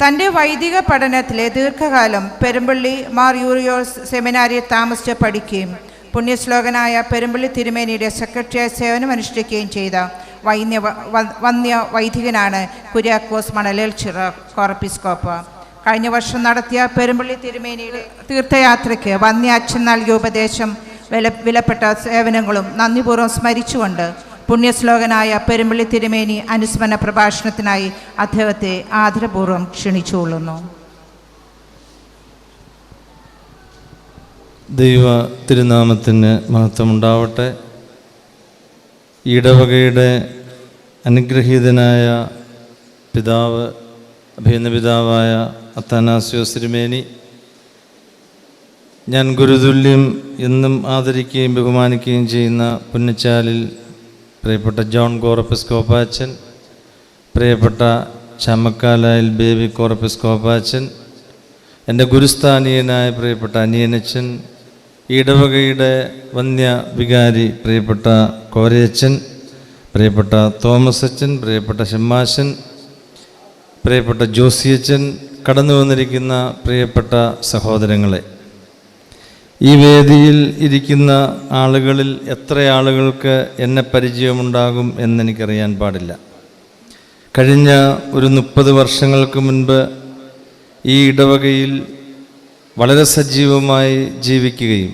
തൻ്റെ വൈദിക പഠനത്തിലെ ദീർഘകാലം പെരുമ്പള്ളി മാർ യൂറിയോസ് സെമിനാരിയിൽ താമസിച്ച് പഠിക്കുകയും പുണ്യശ്ലോകനായ പെരുമ്പള്ളി തിരുമേനിയുടെ സെക്രട്ടറിയായി സേവനമനുഷ്ഠിക്കുകയും ചെയ്ത വന്യ വൈദികനാണ് കുര്യാക്കോസ് മണലേൽ ചിറ കോർപ്പിസ്കോപ്പ. കഴിഞ്ഞ വർഷം നടത്തിയ പെരുമ്പള്ളി തിരുമേനിയുടെ തീർത്ഥയാത്രയ്ക്ക് വന്യ അച്ഛൻ നൽകിയ ഉപദേശം, വിലപ്പെട്ട സേവനങ്ങളും നന്ദിപൂർവ്വം സ്മരിച്ചുകൊണ്ട് പുണ്യശ്ലോകനായ പെരുമ്പള്ളി തിരുമേനി അനുസ്മരണ പ്രഭാഷണത്തിനായി അദ്ദേഹത്തെ ആദരപൂർവ്വം ക്ഷണിച്ചുകൊള്ളുന്നു. ദൈവ തിരുനാമത്തിന് മഹത്വമുണ്ടാവട്ടെ. ഇടവകയുടെ അനുഗ്രഹീതനായ പിതാവ്, അഭിനന്ദ പിതാവായ അത്താനാസ്യോസ് തിരുമേനി, ഞാൻ ഗുരുതുല്യം എന്നും ആദരിക്കുകയും ബഹുമാനിക്കുകയും ചെയ്യുന്ന പുന്നച്ചാലിൽ പ്രിയപ്പെട്ട ജോൺ കോർപ്പിസ്കോപ്പാച്ചൻ, പ്രിയപ്പെട്ട ചമക്കാലായിൽ ബേബി കോർപ്പിസ്കോപ്പാച്ചൻ, എൻ്റെ ഗുരുസ്ഥാനീയനായ പ്രിയപ്പെട്ട അനിയനച്ചൻ, ഇടവകയുടെ വന്യ വികാരി പ്രിയപ്പെട്ട കോരയച്ചൻ, പ്രിയപ്പെട്ട തോമസ് അച്ചൻ, പ്രിയപ്പെട്ട ഷമ്മാശൻ, പ്രിയപ്പെട്ട ജോസിയച്ചൻ, കടന്നു വന്നിരിക്കുന്ന പ്രിയപ്പെട്ട സഹോദരങ്ങളെ, ഈ വേദിയിൽ ഇരിക്കുന്ന ആളുകളിൽ എത്ര ആളുകൾക്ക് എന്നെ പരിചയമുണ്ടാകും എന്നെനിക്കറിയാൻ പാടില്ല. കഴിഞ്ഞ ഒരു 30 വർഷങ്ങൾക്ക് മുൻപ് ഈ ഇടവകയിൽ വളരെ സജീവമായി ജീവിക്കുകയും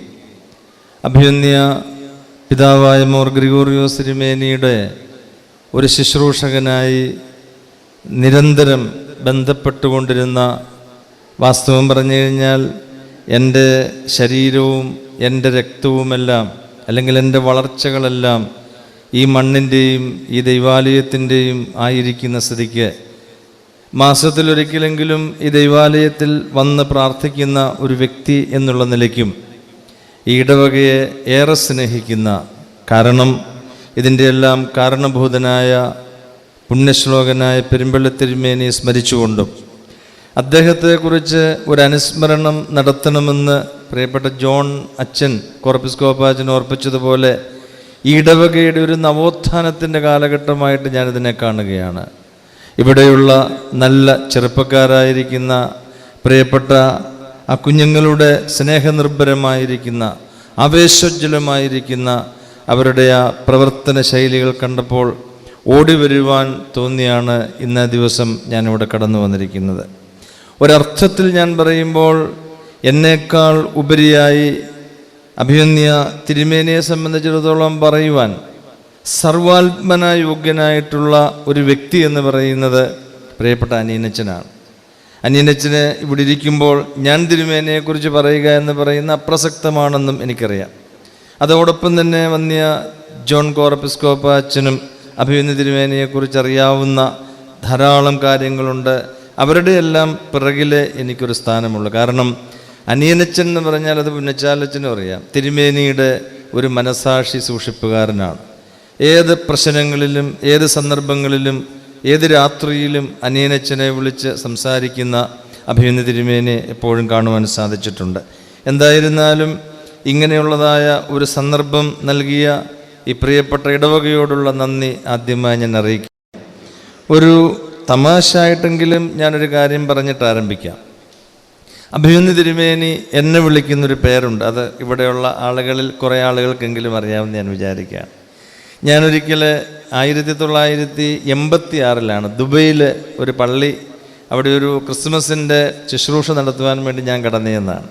അഭിനന്ദ പിതാവായ മോർ ഗ്രിഗോറിയോസ് തിരുമേനിയുടെ ഒരു ശുശ്രൂഷകനായി നിരന്തരം ബന്ധപ്പെട്ടുകൊണ്ടിരുന്ന, വാസ്തവം പറഞ്ഞു കഴിഞ്ഞാൽ എൻ്റെ ശരീരവും എൻ്റെ രക്തവുമെല്ലാം, അല്ലെങ്കിൽ എൻ്റെ വളർച്ചകളെല്ലാം ഈ മണ്ണിൻ്റെയും ഈ ദൈവാലയത്തിൻ്റെയും ആയിരിക്കുന്ന സ്ഥിതിക്ക് മാസത്തിലൊരിക്കലെങ്കിലും ഈ ദൈവാലയത്തിൽ വന്ന് പ്രാർത്ഥിക്കുന്ന ഒരു വ്യക്തി എന്നുള്ള നിലയ്ക്കും ഈ ഇടവകയെ ഏറെ സ്നേഹിക്കുന്ന, കാരണം ഇതിൻ്റെ എല്ലാം കാരണഭൂതനായ പുണ്യശ്ലോകനായ പെരുമ്പള്ളി തിരുമേനിയെ സ്മരിച്ചുകൊണ്ടും അദ്ദേഹത്തെക്കുറിച്ച് ഒരു അനുസ്മരണം നടത്തണമെന്ന് പ്രിയപ്പെട്ട ജോൺ അച്ഛൻ കോർപ്പിസ്കോപ്പാച്ചൻ ഓർപ്പിച്ചതുപോലെ ഈ ഇടവകയുടെ ഒരു നവോത്ഥാനത്തിൻ്റെ കാലഘട്ടമായിട്ട് ഞാനിതിനെ കാണുകയാണ്. ഇവിടെയുള്ള നല്ല ചെറുപ്പക്കാരായിരിക്കുന്ന പ്രിയപ്പെട്ട ആ കുഞ്ഞുങ്ങളുടെ സ്നേഹനിർഭരമായിരിക്കുന്ന, ആവേശോജ്വലമായിരിക്കുന്ന അവരുടെ ആ പ്രവർത്തന ശൈലികൾ കണ്ടപ്പോൾ ഓടി വരുവാൻ തോന്നിയാണ് ഇന്നേ ദിവസം ഞാനിവിടെ കടന്നു വന്നിരിക്കുന്നത്. ഒരർത്ഥത്തിൽ ഞാൻ പറയുമ്പോൾ എന്നേക്കാൾ ഉപരിയായി അഭിനന്ദ തിരുമേനിയെ സംബന്ധിച്ചിടത്തോളം പറയുവാൻ സർവാത്മന യോഗ്യനായിട്ടുള്ള ഒരു വ്യക്തി എന്ന് പറയുന്നത് പ്രിയപ്പെട്ട അനിയനച്ചനാണ്. അനിയനച്ചന് ഇവിടെ ഇരിക്കുമ്പോൾ ഞാൻ തിരുമേനിയെക്കുറിച്ച് പറയുക എന്ന് പറയുന്ന അപ്രസക്തമാണെന്നും എനിക്കറിയാം. അതോടൊപ്പം തന്നെ വന്യ ജോൺ കോർപ്പിസ്കോപ്പാച്ചനും അഭിനന്ദ തിരുമേനിയെക്കുറിച്ച് അറിയാവുന്ന ധാരാളം കാര്യങ്ങളുണ്ട്. അവരുടെ എല്ലാം പിറകിലെ എനിക്കൊരു സ്ഥാനമുള്ളൂ. കാരണം അനിയനച്ചൻ എന്ന് പറഞ്ഞാൽ അത് പുന്നച്ചാലച്ചനും അറിയാം, തിരുമേനിയുടെ ഒരു മനസാക്ഷി സൂക്ഷിപ്പുകാരനാണ്. ഏത് പ്രശ്നങ്ങളിലും ഏത് സന്ദർഭങ്ങളിലും ഏത് രാത്രിയിലും അനിയനച്ചനെ വിളിച്ച് സംസാരിക്കുന്ന അഭിനന്ദ തിരുമേനിയെ എപ്പോഴും കാണുവാൻ സാധിച്ചിട്ടുണ്ട്. എന്തായിരുന്നാലും ഇങ്ങനെയുള്ളതായ ഒരു സന്ദർഭം നൽകിയ ഈ പ്രിയപ്പെട്ട ഇടവകയോടുള്ള നന്ദി ആദ്യമായി ഞാൻ അറിയിക്കും. ഒരു തമാശയായിട്ടെങ്കിലും ഞാനൊരു കാര്യം പറഞ്ഞിട്ട് ആരംഭിക്കാം. അഭിനന്ദ തിരുമേനി എന്നെ വിളിക്കുന്നൊരു പേരുണ്ട്. അത് ഇവിടെയുള്ള ആളുകളിൽ കുറേ ആളുകൾക്കെങ്കിലും അറിയാമെന്ന് ഞാൻ വിചാരിക്കുകയാണ്. ഞാനൊരിക്കൽ 1986 ദുബൈയിൽ ഒരു പള്ളി, അവിടെ ഒരു ക്രിസ്മസിൻ്റെ ശുശ്രൂഷ നടത്തുവാൻ വേണ്ടി ഞാൻ കടന്നു ചെന്നതാണ്.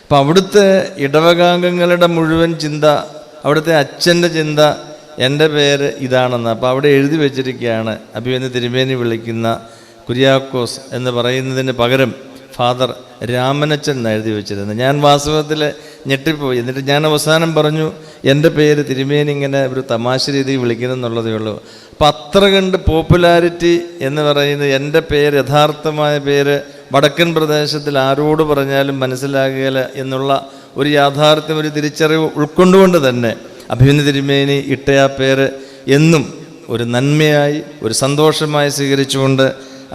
അപ്പോൾ അവിടുത്തെ ഇടവകാംഗങ്ങളുടെ മുഴുവൻ ചിന്ത, അവിടുത്തെ അച്ഛൻ്റെ ചിന്ത എൻ്റെ പേര് ഇതാണെന്ന്. അപ്പോൾ അവിടെ എഴുതി വെച്ചിരിക്കുകയാണ്, അഭിനന്ദ തിരുമേനി വിളിക്കുന്ന കുര്യാക്കോസ് എന്ന് പറയുന്നതിന് പകരം ഫാദർ രാമനച്ചൻ എന്ന് എഴുതി വെച്ചിരുന്നത്. ഞാൻ വാസ്തവത്തിൽ ഞെട്ടിപ്പോയി. എന്നിട്ട് ഞാൻ അവസാനം പറഞ്ഞു, എൻ്റെ പേര് തിരുമേനി ഇങ്ങനെ ഒരു തമാശ രീതിയിൽ വിളിക്കുന്നെന്നുള്ളതേ ഉള്ളൂ. അപ്പം അത്ര കണ്ട് പോപ്പുലാരിറ്റി എന്ന് പറയുന്നത്, എൻ്റെ പേര്, യഥാർത്ഥമായ പേര് വടക്കൻ പ്രദേശത്തിൽ ആരോട് പറഞ്ഞാലും മനസ്സിലാകുകയില്ല എന്നുള്ള ഒരു യാഥാർത്ഥ്യം, ഒരു തിരിച്ചറിവ് ഉൾക്കൊണ്ടുകൊണ്ട് തന്നെ അഭിനന്ദ തിരുമേനി ഇട്ട ആ പേര് എന്നും ഒരു നന്മയായി, ഒരു സന്തോഷമായി സ്വീകരിച്ചുകൊണ്ട്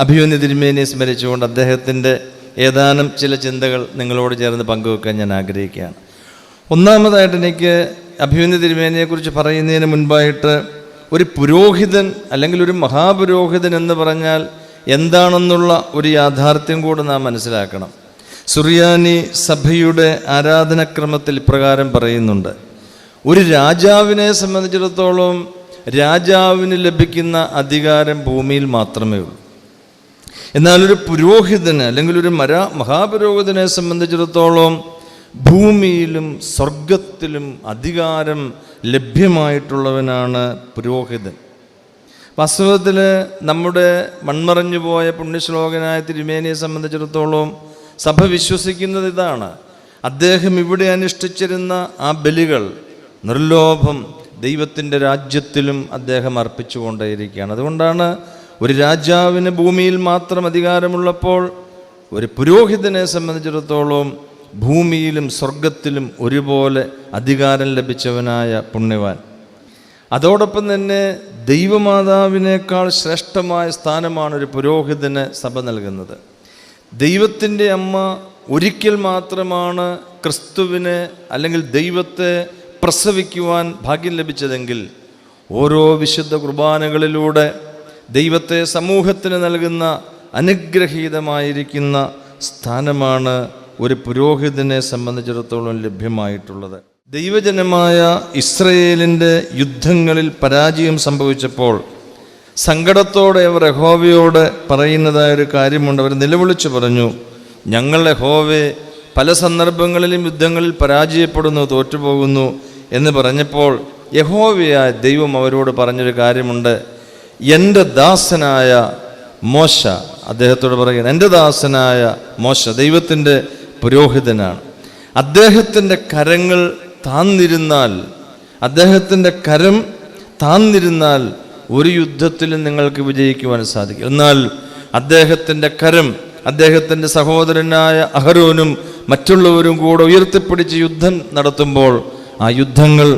അഭിനന്ദ തിരുമേനിയെ സ്മരിച്ചുകൊണ്ട് അദ്ദേഹത്തിൻ്റെ ഏതാനും ചില ചിന്തകൾ നിങ്ങളോട് ചേർന്ന് പങ്കുവെക്കാൻ ഞാൻ ആഗ്രഹിക്കുകയാണ്. ഒന്നാമതായിട്ട് എനിക്ക് അഭിനന്ദ തിരുമേനിയെക്കുറിച്ച് പറയുന്നതിന് മുൻപായിട്ട് ഒരു പുരോഹിതൻ അല്ലെങ്കിൽ ഒരു മഹാപുരോഹിതൻ എന്ന് പറഞ്ഞാൽ എന്താണെന്നുള്ള ഒരു യാഥാർത്ഥ്യം കൂടെ നാം മനസ്സിലാക്കണം. സുറിയാനി സഭയുടെ ആരാധനക്രമത്തിൽ ഇപ്രകാരം പറയുന്നുണ്ട്: ഒരു രാജാവിനെ സംബന്ധിച്ചിടത്തോളം രാജാവിന് ലഭിക്കുന്ന അധികാരം ഭൂമിയിൽ മാത്രമേ ഉള്ളൂ. എന്നാൽ ഒരു പുരോഹിതന് അല്ലെങ്കിൽ ഒരു മഹാപുരോഹിതനെ സംബന്ധിച്ചിടത്തോളം ഭൂമിയിലും സ്വർഗത്തിലും അധികാരം ലഭ്യമായിട്ടുള്ളവനാണ് പുരോഹിതൻ. വാസ്തവത്തിൽ നമ്മുടെ മൺമറഞ്ഞു പോയ പുണ്യശ്ലോകനായ തിരുമേനിയെ സംബന്ധിച്ചിടത്തോളം സഭ വിശ്വസിക്കുന്നത് ഇതാണ്: അദ്ദേഹം ഇവിടെ അനുഷ്ഠിച്ചിരുന്ന ആ ബലികൾ നിർലോഭം ദൈവത്തിൻ്റെ രാജ്യത്തിലും അദ്ദേഹം അർപ്പിച്ചുകൊണ്ടേയിരിക്കുകയാണ്. അതുകൊണ്ടാണ് ഒരു രാജാവിന് ഭൂമിയിൽ മാത്രം അധികാരമുള്ളപ്പോൾ ഒരു പുരോഹിതനെ സംബന്ധിച്ചിടത്തോളം ഭൂമിയിലും സ്വർഗത്തിലും ഒരുപോലെ അധികാരം ലഭിച്ചവനായ പുണ്യവാൻ. അതോടൊപ്പം തന്നെ ദൈവമാതാവിനേക്കാൾ ശ്രേഷ്ഠമായ സ്ഥാനമാണ് ഒരു പുരോഹിതന് സഭ നൽകുന്നത്. ദൈവത്തിൻ്റെ അമ്മ ഒരിക്കൽ മാത്രമാണ് ക്രിസ്തുവിനെ അല്ലെങ്കിൽ ദൈവത്തെ പ്രസവിക്കുവാൻ ഭാഗ്യം ലഭിച്ചതെങ്കിൽ ഓരോ വിശുദ്ധ കുർബാനകളിലൂടെ ദൈവത്തെ സമൂഹത്തിന് നൽകുന്ന അനുഗ്രഹീതമായിരിക്കുന്ന സ്ഥാനമാണ് ഒരു പുരോഹിതനെ സംബന്ധിച്ചിടത്തോളം ലഭ്യമായിട്ടുള്ളത്. ദൈവജനമായ ഇസ്രയേലിൻ്റെ യുദ്ധങ്ങളിൽ പരാജയം സംഭവിച്ചപ്പോൾ സങ്കടത്തോടെ അവർ യഹോവയോട് പറയുന്നതായൊരു കാര്യമുണ്ട്. അവർ നിലവിളിച്ചു പറഞ്ഞു: ഞങ്ങൾ യഹോവേ പല സന്ദർഭങ്ങളിലും യുദ്ധങ്ങളിൽ പരാജയപ്പെടുന്നു, തോറ്റുപോകുന്നു എന്ന് പറഞ്ഞപ്പോൾ യഹോവയായ ദൈവം അവരോട് പറഞ്ഞൊരു കാര്യമുണ്ട്: എൻ്റെ ദാസനായ മോശ, അദ്ദേഹത്തോട് പറയുന്നത് എൻ്റെ ദാസനായ മോശ ദൈവത്തിൻ്റെ പുരോഹിതനാണ്, അദ്ദേഹത്തിൻ്റെ കരങ്ങൾ താന്നിരുന്നാൽ, അദ്ദേഹത്തിൻ്റെ കരം താന്നിരുന്നാൽ ഒരു യുദ്ധത്തിലും നിങ്ങൾക്ക് വിജയിക്കുവാൻ സാധിക്കും. എന്നാൽ അദ്ദേഹത്തിൻ്റെ കരം അദ്ദേഹത്തിൻ്റെ സഹോദരനായ അഹരോനും മറ്റുള്ളവരും കൂടെ ഉയർത്തിപ്പിടിച്ച് യുദ്ധം നടത്തുമ്പോൾ ആ യുദ്ധങ്ങൾ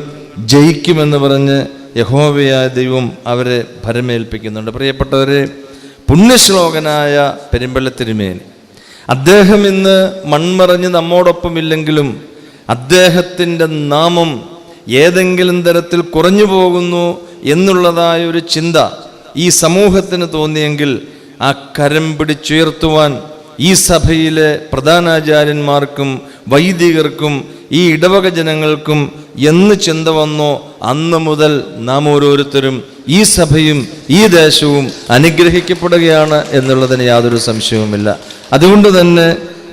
ജയിക്കുമെന്ന് പറഞ്ഞ് യഹോവയായ ദൈവം അവരെ ഭരമേൽപ്പിക്കുന്നുണ്ട്. പ്രിയപ്പെട്ടവരെ, പുണ്യശ്ലോകനായ പെരുമ്പള്ളി തിരുമേനി അദ്ദേഹം ഇന്ന് മൺമറഞ്ഞ് നമ്മോടൊപ്പമില്ലെങ്കിലും അദ്ദേഹത്തിൻ്റെ നാമം ഏതെങ്കിലും തരത്തിൽ കുറഞ്ഞു പോകുന്നു എന്നുള്ളതായ ഒരു ചിന്ത ഈ സമൂഹത്തിന് തോന്നിയെങ്കിൽ ആ കരം പിടിച്ചുയർത്തുവാൻ ഈ സഭയിലെ പ്രധാനാചാര്യന്മാർക്കും വൈദികർക്കും ഈ ഇടവക ജനങ്ങൾക്കും എന്ന് ചിന്ത വന്നോ അന്ന് മുതൽ നാം ഓരോരുത്തരും ഈ സഭയും ഈ ദേശവും അനുഗ്രഹിക്കപ്പെടുകയാണ് എന്നുള്ളതിന് യാതൊരു സംശയവുമില്ല. അതുകൊണ്ട് തന്നെ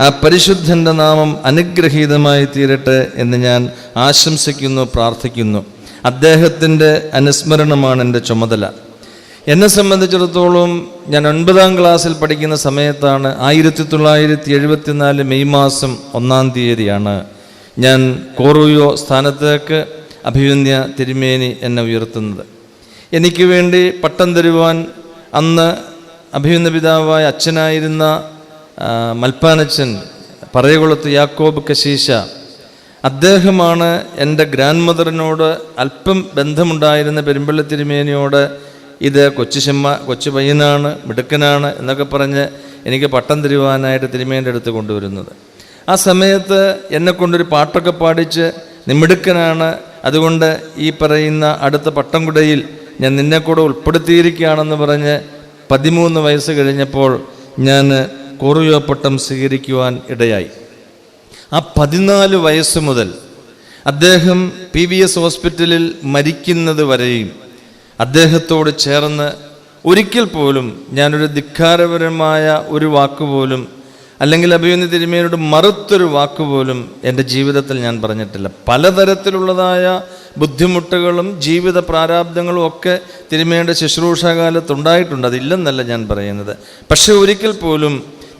ആ പരിശുദ്ധൻ്റെ നാമം അനുഗ്രഹീതമായി തീരട്ടെ എന്ന് ഞാൻ ആശംസിക്കുന്നു, പ്രാർത്ഥിക്കുന്നു. അദ്ദേഹത്തിൻ്റെ അനുസ്മരണമാണ് എൻ്റെ ചുമതല. എന്നെ സംബന്ധിച്ചിടത്തോളം ഞാൻ 9ാം ക്ലാസ്സിൽ പഠിക്കുന്ന സമയത്താണ് 1974 മെയ് മാസം 1-ാം തീയതിയാണ് ഞാൻ കോറൂയോ സ്ഥാനത്തേക്ക് അഭിവന്യ തിരുമേനി എന്നെ ഉയർത്തുന്നത്. എനിക്ക് വേണ്ടി പട്ടം തരുവാൻ അന്ന് അഭിവന്യ പിതാവായ അച്ഛനായിരുന്ന മൽപ്പാനച്ചൻ പറയകുളത്ത് യാക്കോബ് കശീശ, അദ്ദേഹമാണ് എൻ്റെ ഗ്രാൻഡ് മദറിനോട് അല്പം ബന്ധമുണ്ടായിരുന്ന പെരുമ്പള്ളി തിരുമേനിയോട് ഇത് കൊച്ചു പയ്യനാണ്, മിടുക്കനാണ് എന്നൊക്കെ പറഞ്ഞ് എനിക്ക് പട്ടം തരുവാനായിട്ട് തിരുമേൻ്റെ അടുത്ത് കൊണ്ടുവരുന്നത്. ആ സമയത്ത് എന്നെക്കൊണ്ടൊരു പാട്ടൊക്കെ പാടിച്ച് നീ മിടുക്കനാണ്, അതുകൊണ്ട് ഈ പറയുന്ന അടുത്ത പട്ടംകുടയിൽ ഞാൻ നിന്നെ കൂടെ ഉൾപ്പെടുത്തിയിരിക്കുകയാണെന്ന് പറഞ്ഞ് 13 വയസ്സ് കഴിഞ്ഞപ്പോൾ ഞാൻ കോറൂയോ പട്ടം സ്വീകരിക്കുവാൻ ഇടയായി. ആ 14 വയസ്സ് മുതൽ അദ്ദേഹം PVS ഹോസ്പിറ്റലിൽ മരിക്കുന്നത് വരെയും അദ്ദേഹത്തോട് ചേർന്ന് ഒരിക്കൽ പോലും ഞാനൊരു ധിക്കാരപരമായ ഒരു വാക്കുപോലും അല്ലെങ്കിൽ അഭിവന്യ തിരുമേനിയോട് മറുത്തൊരു വാക്കുപോലും എൻ്റെ ജീവിതത്തിൽ ഞാൻ പറഞ്ഞിട്ടില്ല. പലതരത്തിലുള്ളതായ ബുദ്ധിമുട്ടുകളും ജീവിത പ്രാരാബ്ദങ്ങളും ഒക്കെ തിരുമേനിയുടെ ശുശ്രൂഷാകാലത്തുണ്ടായിട്ടുണ്ട്, അതില്ലെന്നല്ല ഞാൻ പറയുന്നത്. പക്ഷെ ഒരിക്കൽ പോലും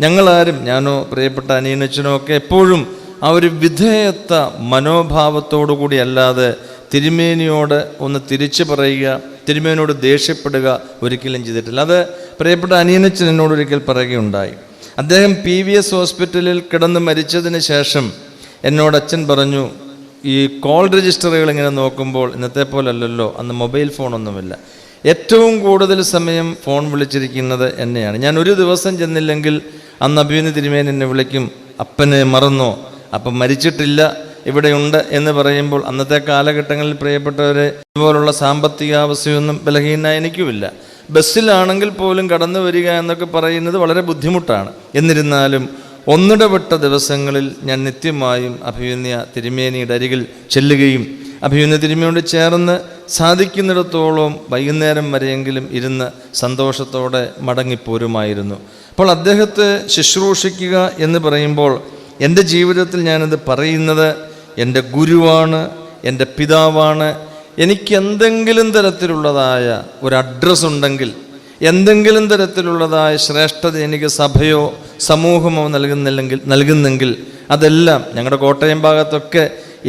ഞങ്ങളാരും, ഞാനോ പ്രിയപ്പെട്ട അനിയനച്ചനോ ഒക്കെ എപ്പോഴും ആ ഒരു വിധേയത്വ മനോഭാവത്തോടു കൂടി അല്ലാതെ തിരുമേനിയോട് ഒന്ന് തിരിച്ചു പറയുക, തിരുമേനിയോട് ദേഷ്യപ്പെടുക ഒരിക്കലും ചെയ്തിട്ടില്ല. അത് പ്രിയപ്പെട്ട അനിയനച്ചൻ എന്നോട് ഒരിക്കൽ പറയുകയുണ്ടായി. അദ്ദേഹം PVS ഹോസ്പിറ്റലിൽ കിടന്ന് മരിച്ചതിന് ശേഷം എന്നോട് അച്ഛൻ പറഞ്ഞു, ഈ കോൾ രജിസ്റ്ററുകൾ ഇങ്ങനെ നോക്കുമ്പോൾ ഇന്നത്തെ പോലല്ലല്ലോ, അന്ന് മൊബൈൽ ഫോണൊന്നുമില്ല, ഏറ്റവും കൂടുതൽ സമയം ഫോൺ വിളിച്ചിരിക്കുന്നത് എന്നെയാണ്. ഞാൻ ഒരു ദിവസം ചെന്നില്ലെങ്കിൽ അന്ന് അഭിവന്യ തിരുമേനി എന്നെ വിളിക്കും, അപ്പനെ മറന്നോ, അപ്പം മരിച്ചിട്ടില്ല, ഇവിടെയുണ്ട് എന്ന് പറയുമ്പോൾ അന്നത്തെ കാലഘട്ടങ്ങളിൽ പ്രിയപ്പെട്ടവരെ ഇതുപോലുള്ള സാമ്പത്തികാവസ്ഥയൊന്നും ബലഹീന എനിക്കുമില്ല. ബസ്സിലാണെങ്കിൽ പോലും കടന്നു വരിക എന്നൊക്കെ പറയുന്നത് വളരെ ബുദ്ധിമുട്ടാണ്. എന്നിരുന്നാലും ഒന്നിടവിട്ട ദിവസങ്ങളിൽ ഞാൻ നിത്യമായും അഭിമന്യ തിരുമേനിയുടെ അരികിൽ ചെല്ലുകയും അഭിമന്യ തിരുമേനിയോട് ചേർന്ന് സാധിക്കുന്നിടത്തോളം വൈകുന്നേരം വരെയെങ്കിലും ഇരുന്ന് സന്തോഷത്തോടെ മടങ്ങിപ്പോരുമായിരുന്നു. അപ്പോൾ അദ്ദേഹത്തെ ശുശ്രൂഷിക്കുക എന്ന് പറയുമ്പോൾ എൻ്റെ ജീവിതത്തിൽ ഞാനത് പറയുന്നത് എൻ്റെ ഗുരുവാണ്, എൻ്റെ പിതാവാണ്. എനിക്ക് എന്തെങ്കിലും തരത്തിലുള്ളതായ ഒരു അഡ്രസ്സ് ഉണ്ടെങ്കിൽ, എന്തെങ്കിലും തരത്തിലുള്ളതായ ശ്രേഷ്ഠത എനിക്ക് സഭയോ സമൂഹമോ നൽകുന്നെങ്കിൽ അതെല്ലാം ഞങ്ങളുടെ കോട്ടയം ഭാഗത്തൊക്കെ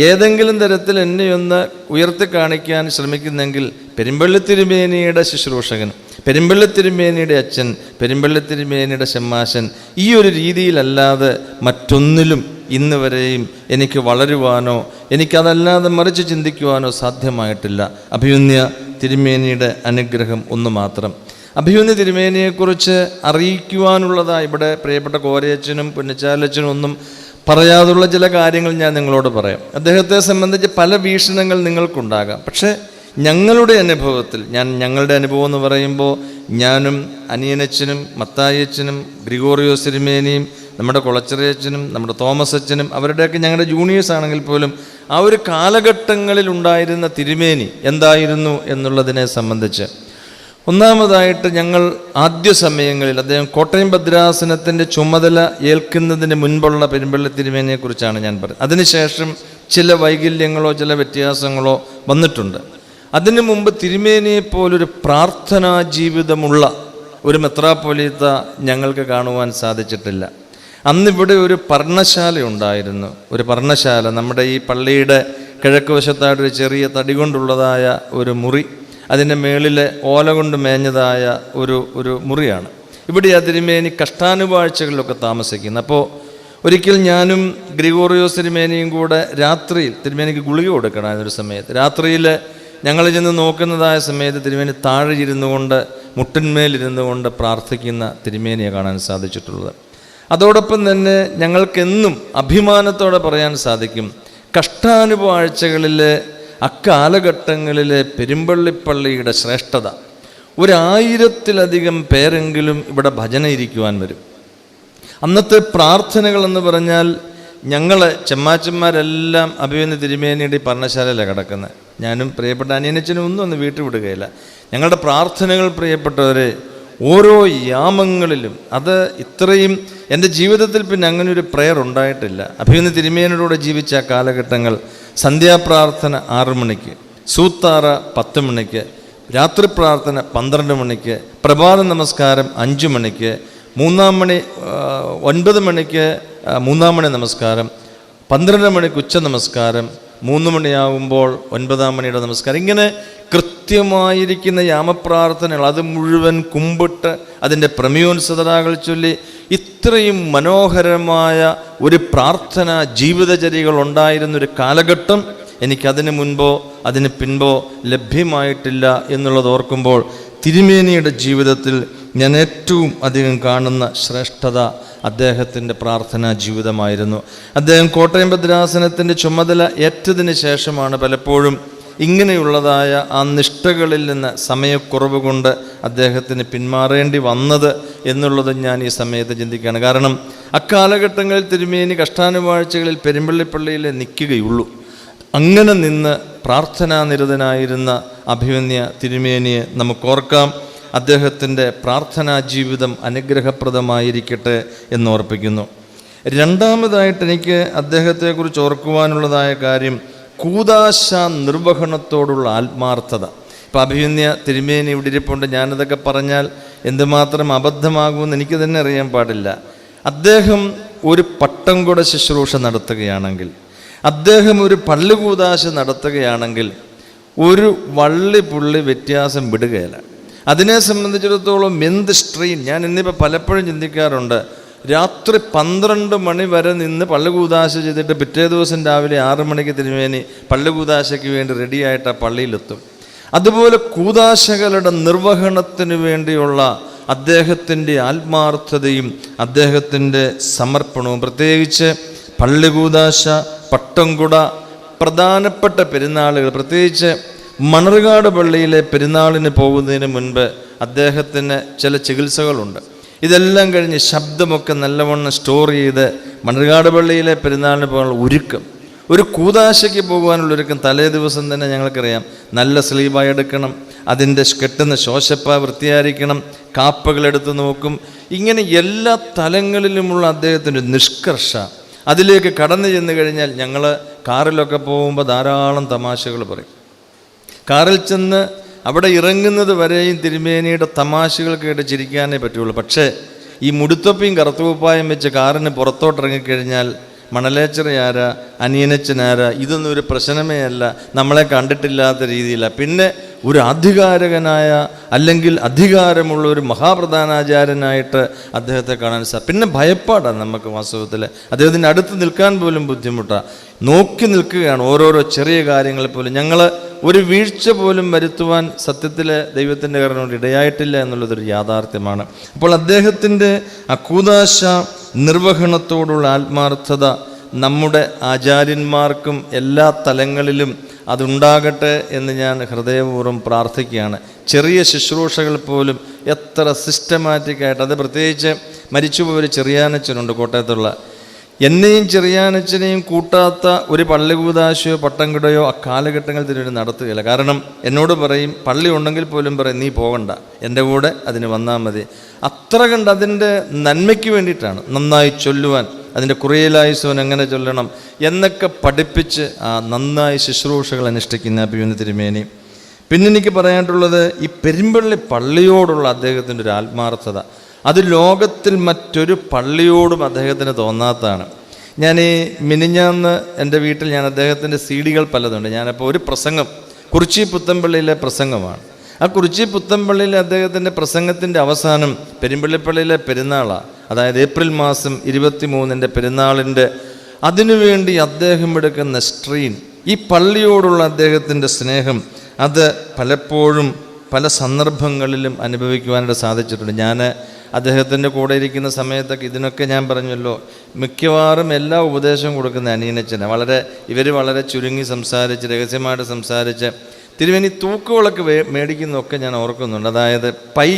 ഏതെങ്കിലും തരത്തിൽ എന്നെ ഒന്ന് ഉയർത്തി കാണിക്കാൻ ശ്രമിക്കുന്നെങ്കിൽ പെരുമ്പള്ളി തിരുമേനിയുടെ ശുശ്രൂഷകൻ, പെരുമ്പള്ളി തിരുമേനിയുടെ അച്ഛൻ, പെരുമ്പള്ളി തിരുമേനിയുടെ ഷമ്മാശൻ, ഈ ഒരു രീതിയിലല്ലാതെ മറ്റൊന്നിലും ഇന്ന് വരെയും എനിക്ക് വളരുവാനോ എനിക്കതല്ലാതെ മറിച്ച് ചിന്തിക്കുവാനോ സാധ്യമായിട്ടില്ല. അഭിമന്യ തിരുമേനിയുടെ അനുഗ്രഹം ഒന്ന് മാത്രം. അഭിമന്യ തിരുമേനിയെക്കുറിച്ച് അറിയിക്കുവാനുള്ളതായി ഇവിടെ പ്രിയപ്പെട്ട കോരയച്ചനും പുന്നച്ചാലച്ചനും ഒന്നും പറയാതുള്ള ചില കാര്യങ്ങൾ ഞാൻ നിങ്ങളോട് പറയാം. അദ്ദേഹത്തെ സംബന്ധിച്ച് പല വീക്ഷണങ്ങൾ നിങ്ങൾക്കുണ്ടാകാം. പക്ഷേ ഞങ്ങളുടെ അനുഭവത്തിൽ, ഞങ്ങളുടെ അനുഭവം എന്ന് പറയുമ്പോൾ ഞാനും അനിയനച്ചനും മത്തായച്ചനും ഗ്രിഗോറിയോസ് തിരുമേനിയും നമ്മുടെ കുളച്ചിറയച്ചനും നമ്മുടെ തോമസ് അച്ഛനും അവരുടെയൊക്കെ ഞങ്ങളുടെ ജൂനിയേഴ്സ് ആണെങ്കിൽ പോലും ആ ഒരു കാലഘട്ടങ്ങളിൽ ഉണ്ടായിരുന്ന തിരുമേനി എന്തായിരുന്നു എന്നുള്ളതിനെ സംബന്ധിച്ച് ഒന്നാമതായിട്ട് ഞങ്ങൾ ആദ്യ സമയങ്ങളിൽ അദ്ദേഹം കോട്ടയം ഭദ്രാസനത്തിൻ്റെ ചുമതല ഏൽക്കുന്നതിന് മുൻപുള്ള പെരുമ്പള്ളി തിരുമേനിയെക്കുറിച്ചാണ് ഞാൻ പറയുന്നത്. അതിനുശേഷം ചില വൈകല്യങ്ങളോ ചില വ്യത്യാസങ്ങളോ വന്നിട്ടുണ്ട്. അതിനു മുമ്പ് തിരുമേനിയെപ്പോലൊരു പ്രാർത്ഥനാ ജീവിതമുള്ള ഒരു മെത്രാപ്പൊലീത്ത ഞങ്ങൾക്ക് കാണുവാൻ സാധിച്ചിട്ടില്ല. അന്നിവിടെ ഒരു പർണശാല ഉണ്ടായിരുന്നു. ഒരു പർണശാല നമ്മുടെ ഈ പള്ളിയുടെ കിഴക്ക് വശത്തായിട്ടൊരു ചെറിയ തടി കൊണ്ടുള്ളതായ ഒരു മുറി, അതിൻ്റെ മേളിലെ ഓല കൊണ്ട് മേഞ്ഞതായ ഒരു മുറിയാണ്. ഇവിടെ ആ തിരുമേനി കഷ്ടാനുവാഴ്ചകളിലൊക്കെ താമസിക്കുന്നത്. അപ്പോൾ ഒരിക്കൽ ഞാനും ഗ്രിഗോറിയോസ് തിരുമേനിയും കൂടെ രാത്രിയിൽ, തിരുമേനിക്ക് ഗുളിക കൊടുക്കണമായിരുന്നൊരു സമയത്ത്, രാത്രിയിൽ ഞങ്ങൾ ചെന്ന് നോക്കുന്നതായ സമയത്ത് തിരുമേനി താഴെ ഇരുന്നു കൊണ്ട് മുട്ടിന്മേലിരുന്നു കൊണ്ട് പ്രാർത്ഥിക്കുന്ന തിരുമേനിയെ കാണാൻ സാധിച്ചിട്ടുള്ളത്. അതോടൊപ്പം തന്നെ ഞങ്ങൾക്കെന്നും അഭിമാനത്തോടെ പറയാൻ സാധിക്കും, കഷ്ടാനുവാഴ്ചകളിൽ അക്കാലഘട്ടങ്ങളിലെ പെരുമ്പള്ളിപ്പള്ളിയുടെ ശ്രേഷ്ഠത. 1000-ലധികം പേരെങ്കിലും ഇവിടെ ഭജന ഇരിക്കുവാൻ വരും. അന്നത്തെ പ്രാർത്ഥനകളെന്ന് പറഞ്ഞാൽ ഞങ്ങൾ ചെമ്മാച്ചന്മാരെല്ലാം അഭിമന്യ തിരുമേനിയുടെ പർണശാലയിലാണ് കിടക്കുന്നത്. ഞാനും പ്രിയപ്പെട്ട അനിയനച്ചനും ഒന്നും വീട്ടിൽ വിടുകയില്ല. ഞങ്ങളുടെ പ്രാർത്ഥനകൾ പ്രിയപ്പെട്ടവരെ ഓരോ യാമങ്ങളിലും, അത് ഇത്രയും എൻ്റെ ജീവിതത്തിൽ പിന്നെ അങ്ങനെ ഒരു പ്രെയർ ഉണ്ടായിട്ടില്ല. അഭിമന്യ തിരുമേനിയോടെ ജീവിച്ച കാലഘട്ടങ്ങൾ സന്ധ്യാപ്രാർത്ഥന 6 മണിക്ക്, സൂത്താറ 10 മണിക്ക്, രാത്രി പ്രാർത്ഥന 12 മണിക്ക്, പ്രഭാത നമസ്കാരം 5 മണിക്ക്, 9 മണിക്ക് 3 മണി നമസ്കാരം, 12 മണിക്ക് ഉച്ച നമസ്കാരം, 3 മണിയാകുമ്പോൾ 9 മണിയുടെ നമസ്കാരം. ഇങ്ങനെ കൃത്യമായിരിക്കുന്ന യാമപ്രാർത്ഥനകൾ അത് മുഴുവൻ കുമ്പിട്ട് അതിൻ്റെ പ്രമേയോത്സവതകൾ ചൊല്ലി ഇത്രയും മനോഹരമായ ഒരു പ്രാർത്ഥന ജീവിതചര്യകൾ ഉണ്ടായിരുന്നൊരു കാലഘട്ടം എനിക്കതിന് മുൻപോ അതിന് പിൻപോ ലഭ്യമായിട്ടില്ല എന്നുള്ളത് ഓർക്കുമ്പോൾ തിരുമേനിയുടെ ജീവിതത്തിൽ ഞാൻ ഏറ്റവും അധികം കാണുന്ന ശ്രേഷ്ഠത അദ്ദേഹത്തിൻ്റെ പ്രാർത്ഥനാ ജീവിതമായിരുന്നു. അദ്ദേഹം കോട്ടയം ഭദ്രാസനത്തിൻ്റെ ചുമതല ഏറ്റതിന് ശേഷമാണ് പലപ്പോഴും ഇങ്ങനെയുള്ളതായ ആ നിഷ്ഠകളിൽ നിന്ന് സമയക്കുറവ് കൊണ്ട് അദ്ദേഹത്തിന് പിന്മാറേണ്ടി വന്നത് എന്നുള്ളത് ഞാൻ ഈ സമയത്ത് ചിന്തിക്കുകയാണ്. കാരണം അക്കാലഘട്ടങ്ങളിൽ തിരുമേനി കഷ്ടാനുവാഴ്ചകളിൽ പെരുമ്പള്ളിപ്പള്ളിയിൽ നിൽക്കുകയുള്ളൂ. അങ്ങനെ നിന്ന് പ്രാർത്ഥനാനിരതനായിരുന്ന അഭിമന്യ തിരുമേനിയെ നമുക്കോർക്കാം. അദ്ദേഹത്തിൻ്റെ പ്രാർത്ഥനാ ജീവിതം അനുഗ്രഹപ്രദമായിരിക്കട്ടെ എന്നോർപ്പിക്കുന്നു. രണ്ടാമതായിട്ട് എനിക്ക് അദ്ദേഹത്തെക്കുറിച്ച് ഓർക്കുവാനുള്ളതായ കാര്യം കൂദാശ നിർവഹണത്തോടുള്ള ആത്മാർത്ഥത. ഇപ്പം അഭിമന്യ തിരുമേനി ഇവിടെ ഇരിപ്പുണ്ട്. ഞാനതൊക്കെ പറഞ്ഞാൽ എന്തുമാത്രം അബദ്ധമാകുമെന്ന് എനിക്ക് തന്നെ അറിയാൻ പാടില്ല. അദ്ദേഹം ഒരു പട്ടംകുട ശുശ്രൂഷ നടത്തുകയാണെങ്കിൽ, അദ്ദേഹം ഒരു പള്ളി കൂദാശ നടത്തുകയാണെങ്കിൽ ഒരു വള്ളി പുള്ളി വ്യത്യാസം വിടുകയില്ല. അതിനെ സംബന്ധിച്ചിടത്തോളം എന്ത് സ്ട്രെയിൻ. ഞാൻ ഇന്നിപ്പോൾ പലപ്പോഴും ചിന്തിക്കാറുണ്ട്, രാത്രി 12 മണി വരെ നിന്ന് പള്ളി കൂദാശ ചെയ്തിട്ട് പിറ്റേ ദിവസം രാവിലെ 6 മണിക്ക് തിരുമേനി പള്ളി കൂദാശയ്ക്ക് വേണ്ടി റെഡിയായിട്ട് ആ പള്ളിയിലെത്തും. അതുപോലെ കൂദാശകളുടെ നിർവഹണത്തിന് വേണ്ടിയുള്ള അദ്ദേഹത്തിൻ്റെ ആത്മാർത്ഥതയും അദ്ദേഹത്തിൻ്റെ സമർപ്പണവും, പ്രത്യേകിച്ച് പള്ളി കൂദാശ, പട്ടംകുട, പ്രധാനപ്പെട്ട പെരുന്നാളുകൾ, പ്രത്യേകിച്ച് മണർകാട് പള്ളിയിലെ പെരുന്നാളിന് പോകുന്നതിന് മുൻപ് അദ്ദേഹത്തിന് ചില ചികിത്സകളുണ്ട്. ഇതെല്ലാം കഴിഞ്ഞ് ശബ്ദമൊക്കെ നല്ലവണ്ണം സ്റ്റോർ ചെയ്ത് മണ്ണർകാട് പള്ളിയിലെ പെരുന്നാളിന് പോകാനുള്ള ഒരുക്കം, ഒരു കൂദാശയ്ക്ക് പോകുവാനുള്ളൊരുക്കം തലേ ദിവസം തന്നെ ഞങ്ങൾക്കറിയാം. നല്ല സ്ലീവായി എടുക്കണം, അതിൻ്റെ കെട്ടുന്ന ശോശപ്പ വൃത്തിയായിരിക്കണം, കാപ്പകളെടുത്ത് നോക്കും. ഇങ്ങനെ എല്ലാ തലങ്ങളിലുമുള്ള അദ്ദേഹത്തിൻ്റെ നിഷ്കർഷ അതിലേക്ക് കടന്നു ചെന്ന് കഴിഞ്ഞാൽ ഞങ്ങൾ കാറിലൊക്കെ പോകുമ്പോൾ ധാരാളം തമാശകൾ പറയും. കാറിൽ ചെന്ന് അവിടെ ഇറങ്ങുന്നത് വരെയും തിരുമേനിയുടെ തമാശകൾ കേട്ട് ചിരിക്കാനേ പറ്റുള്ളൂ. പക്ഷേ ഈ മുടുത്തൊപ്പിയും കറുത്തുകുപ്പായം വെച്ച് കാറിന് പുറത്തോട്ടിറങ്ങിക്കഴിഞ്ഞാൽ മണലേച്ചറയാരാ, അനിയനച്ചനാരാ, ഇതൊന്നും ഒരു പ്രശ്നമേ അല്ല, നമ്മളെ കണ്ടിട്ടില്ലാത്ത രീതിയിലാണ്. പിന്നെ ഒരു ആധികാരികനായ അല്ലെങ്കിൽ അധികാരമുള്ള ഒരു മഹാപ്രധാനാചാര്യനായിട്ട് അദ്ദേഹത്തെ കാണാൻ പിന്നെ ഭയപ്പാടാണ് നമുക്ക്. വാസ്തവത്തിൽ അദ്ദേഹത്തിൻ്റെ അടുത്ത് നിൽക്കാൻ പോലും ബുദ്ധിമുട്ടാണ്. നോക്കി നിൽക്കുകയാണ് ഓരോരോ ചെറിയ കാര്യങ്ങൾ പോലും. ഞങ്ങൾ ഒരു വീഴ്ച പോലും വരുത്തുവാൻ സത്യത്തിൽ ദൈവത്തിൻ്റെ കരുണ കൊണ്ട് ഇടയായിട്ടില്ല എന്നുള്ളതൊരു യാഥാർത്ഥ്യമാണ്. അപ്പോൾ അദ്ദേഹത്തിൻ്റെ കൂദാശ നിർവഹണത്തോടുള്ള ആത്മാർത്ഥത നമ്മുടെ ആചാര്യന്മാർക്കും എല്ലാ തലങ്ങളിലും അതുണ്ടാകട്ടെ എന്ന് ഞാൻ ഹൃദയപൂർവ്വം പ്രാർത്ഥിക്കുകയാണ്. ചെറിയ ശുശ്രൂഷകൾ പോലും എത്ര സിസ്റ്റമാറ്റിക്കായിട്ട്, അത് പ്രത്യേകിച്ച് മരിച്ചുപോയൊരു ചെറിയാനച്ചനുണ്ട് കോട്ടയത്തുള്ള. എന്നെയും ചെറിയാനച്ചനെയും കൂട്ടാത്ത ഒരു പള്ളി കൂദാശയോ പട്ടംകിടയോ ആ കാലഘട്ടങ്ങളിൽ തിരുവനന്തപുരം നടത്തുകയില്ല. കാരണം എന്നോട് പറയും, പള്ളി ഉണ്ടെങ്കിൽ പോലും പറയും നീ പോകണ്ട, എൻ്റെ കൂടെ അതിന് വന്നാൽ മതി. അത്ര കണ്ട് അതിൻ്റെ നന്മയ്ക്ക് വേണ്ടിയിട്ടാണ്, നന്നായി ചൊല്ലുവാൻ, അതിൻ്റെ കുറേലായുസവൻ എങ്ങനെ ചൊല്ലണം എന്നൊക്കെ പഠിപ്പിച്ച് ആ നന്നായി ശുശ്രൂഷകൾ അനുഷ്ഠിക്കുന്ന അഭിമന്യ തിരുമേനി. പിന്നെ എനിക്ക് പറയാനുള്ളത് ഈ പെരുമ്പള്ളി പള്ളിയോടുള്ള അദ്ദേഹത്തിൻ്റെ ഒരു ആത്മാർത്ഥത, അത് ലോകത്തിൽ മറ്റൊരു പള്ളിയോടും അദ്ദേഹത്തിന് തോന്നാത്തതാണ്. ഞാൻ ഈ മിനിഞ്ഞാന്ന് എൻ്റെ വീട്ടിൽ ഞാൻ അദ്ദേഹത്തിൻ്റെ CD പലതുണ്ട്. ഞാനപ്പോൾ ഒരു പ്രസംഗം കുറിച്ചി പുത്തൻപള്ളിയിലെ പ്രസംഗമാണ്. ആ കുറിച്ചി പുത്തൻപള്ളിയിലെ അദ്ദേഹത്തിൻ്റെ പ്രസംഗത്തിൻ്റെ അവസാനം പെരുമ്പള്ളിപ്പള്ളിയിലെ പെരുന്നാളാണ്. അതായത് ഏപ്രിൽ മാസം 23 പെരുന്നാളിൻ്റെ അതിനുവേണ്ടി അദ്ദേഹം എടുക്കുന്ന സ്ട്രെയിൻ, ഈ പള്ളിയോടുള്ള അദ്ദേഹത്തിൻ്റെ സ്നേഹം, അത് പലപ്പോഴും പല സന്ദർഭങ്ങളിലും അനുഭവിക്കുവാനായിട്ട് സാധിച്ചിട്ടുണ്ട്. ഞാൻ അദ്ദേഹത്തിൻ്റെ കൂടെ ഇരിക്കുന്ന സമയത്തൊക്കെ ഇതിനൊക്കെ ഞാൻ പറഞ്ഞല്ലോ, മിക്കവാറും എല്ലാ ഉപദേശവും കൊടുക്കുന്ന അനിയനച്ചനെ ഇവർ വളരെ ചുരുങ്ങി സംസാരിച്ച് രഹസ്യമായിട്ട് സംസാരിച്ച് തിരുവേനി തൂക്കുകളൊക്കെ മേടിക്കുന്നതൊക്കെ ഞാൻ ഓർക്കുന്നുണ്ട്. അതായത് പൈ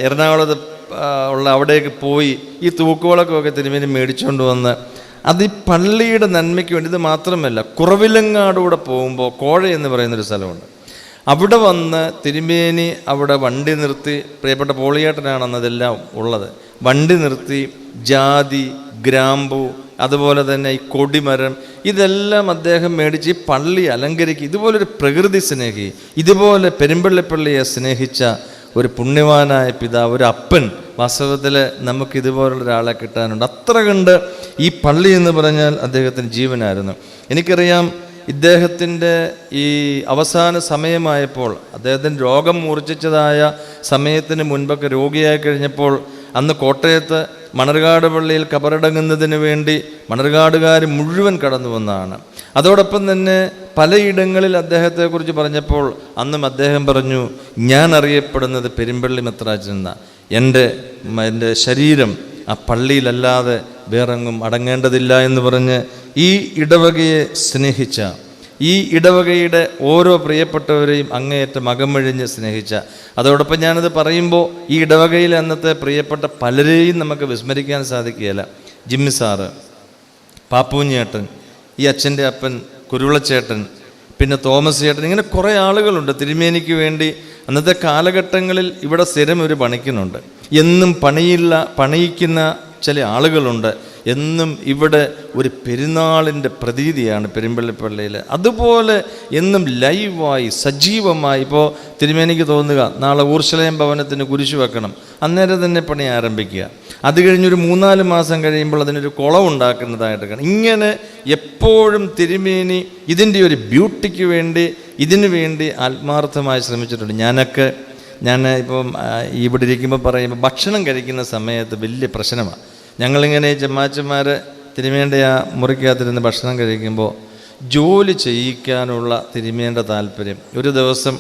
എറണാകുളത്ത് ഉള്ള അവിടേക്ക് പോയി ഈ തൂക്കുകളൊക്കെ തിരുവേനി മേടിച്ചുകൊണ്ട് വന്ന് അത് ഈ പള്ളിയുടെ നന്മയ്ക്ക് വേണ്ടി. ഇത് മാത്രമല്ല, കുറവിലങ്ങാടൂടെ പോകുമ്പോൾ കോഴ എന്ന് പറയുന്നൊരു സ്ഥലമുണ്ട്. അവിടെ വന്ന് തിരുമേനി അവിടെ വണ്ടി നിർത്തി, പ്രിയപ്പെട്ട പോളിയേട്ടനാണെന്നതെല്ലാം ഉള്ളത്, വണ്ടി നിർത്തി ജാതി, ഗ്രാമ്പു, അതുപോലെ തന്നെ ഈ കൊടിമരം, ഇതെല്ലാം അദ്ദേഹം മേടിച്ച് ഈ പള്ളി അലങ്കരിക്കുക. ഇതുപോലൊരു പ്രകൃതി സ്നേഹി, ഇതുപോലെ പെരുമ്പള്ളിപ്പള്ളിയെ സ്നേഹിച്ച ഒരു പുണ്യവാനായ പിതാവ്, ഒരു അപ്പൻ, വാസ്തവത്തിൽ നമുക്കിതുപോലുള്ളൊരാളെ കിട്ടാനുണ്ട്. അത്ര കണ്ട് ഈ പള്ളി എന്ന് പറഞ്ഞാൽ അദ്ദേഹത്തിന് ജീവനായിരുന്നു. എനിക്കറിയാം ഇദ്ദേഹത്തിൻ്റെ ഈ അവസാന സമയമായപ്പോൾ, അദ്ദേഹത്തിന് രോഗം മൂർച്ഛിച്ചതായ സമയത്തിന് മുൻപൊക്കെ രോഗിയായി കഴിഞ്ഞപ്പോൾ അന്ന് കോട്ടയത്ത് മണർകാട് പള്ളിയിൽ കബറടങ്ങുന്നതിന് വേണ്ടി മണർകാടുകാർ മുഴുവൻ കടന്നു വന്നതാണ്. അതോടൊപ്പം തന്നെ പലയിടങ്ങളിൽ അദ്ദേഹത്തെക്കുറിച്ച് പറഞ്ഞപ്പോൾ അന്നും അദ്ദേഹം പറഞ്ഞു, ഞാൻ അറിയപ്പെടുന്നത് പെരുമ്പള്ളി മെത്രാച്ചൻ എന്ന, എൻ്റെ ശരീരം ആ പള്ളിയിലല്ലാതെ വേറെങ്ങും അടങ്ങേണ്ടതില്ല എന്ന് പറഞ്ഞ് ഈ ഇടവകയെ സ്നേഹിച്ച, ഈ ഇടവകയുടെ ഓരോ പ്രിയപ്പെട്ടവരെയും അങ്ങേയറ്റം അകമഴിഞ്ഞ് സ്നേഹിച്ച, അതോടൊപ്പം ഞാനത് പറയുമ്പോൾ ഈ ഇടവകയിലെ അന്നത്തെ പ്രിയപ്പെട്ട പലരെയും നമുക്ക് വിസ്മരിക്കാൻ സാധിക്കുകയില്ല. ജിമ്മി സാറ്, പാപ്പൂഞ്ഞേട്ടൻ, ഈ അച്ഛൻ്റെ അപ്പൻ കുരുവിളച്ചേട്ടൻ, പിന്നെ തോമസ് ചേട്ടൻ, ഇങ്ങനെ കുറേ ആളുകളുണ്ട് തിരുമേനിക്ക് വേണ്ടി. അന്നത്തെ കാലഘട്ടങ്ങളിൽ ഇവിടെ സ്ഥിരം ഒരു പണിക്കുന്നുണ്ട്, എന്നും പണിയിക്കുന്ന ചില ആളുകളുണ്ട്. എന്നും ഇവിടെ ഒരു പെരുന്നാളിൻ്റെ പ്രതീതിയാണ് പെരുമ്പള്ളിപ്പള്ളിയിൽ. അതുപോലെ എന്നും ലൈവായി സജീവമായി. ഇപ്പോൾ തിരുമേനിക്ക് തോന്നുക നാളെ ഊർശലേം ഭവനത്തിന് കുരിശു വെക്കണം, അന്നേരം തന്നെ പണി ആരംഭിക്കുക. അത് കഴിഞ്ഞൊരു 3-4 മാസം കഴിയുമ്പോൾ അതിനൊരു കുളം ഉണ്ടാക്കുന്നതായിട്ട് കാണാം. ഇങ്ങനെ എപ്പോഴും തിരുമേനി ഇതിൻ്റെ ഒരു ബ്യൂട്ടിക്ക് വേണ്ടി, ഇതിനു വേണ്ടി ആത്മാർത്ഥമായി ശ്രമിച്ചിട്ടുണ്ട്. ഞാൻ ഇപ്പം ഇവിടെ ഇരിക്കുമ്പോൾ പറയുമ്പോൾ ഭക്ഷണം കഴിക്കുന്ന സമയത്ത് വലിയ പ്രശ്നമാണ്. ഞങ്ങളിങ്ങനെ ചെമ്മാച്ചന്മാർ തിരുമേൻ്റെ ആ മുറിക്കകത്തിരുന്ന് ഭക്ഷണം കഴിക്കുമ്പോൾ ജോലി ചെയ്യിക്കാനുള്ള തിരുമേൻ്റെ താല്പര്യം. ഒരു ദിവസം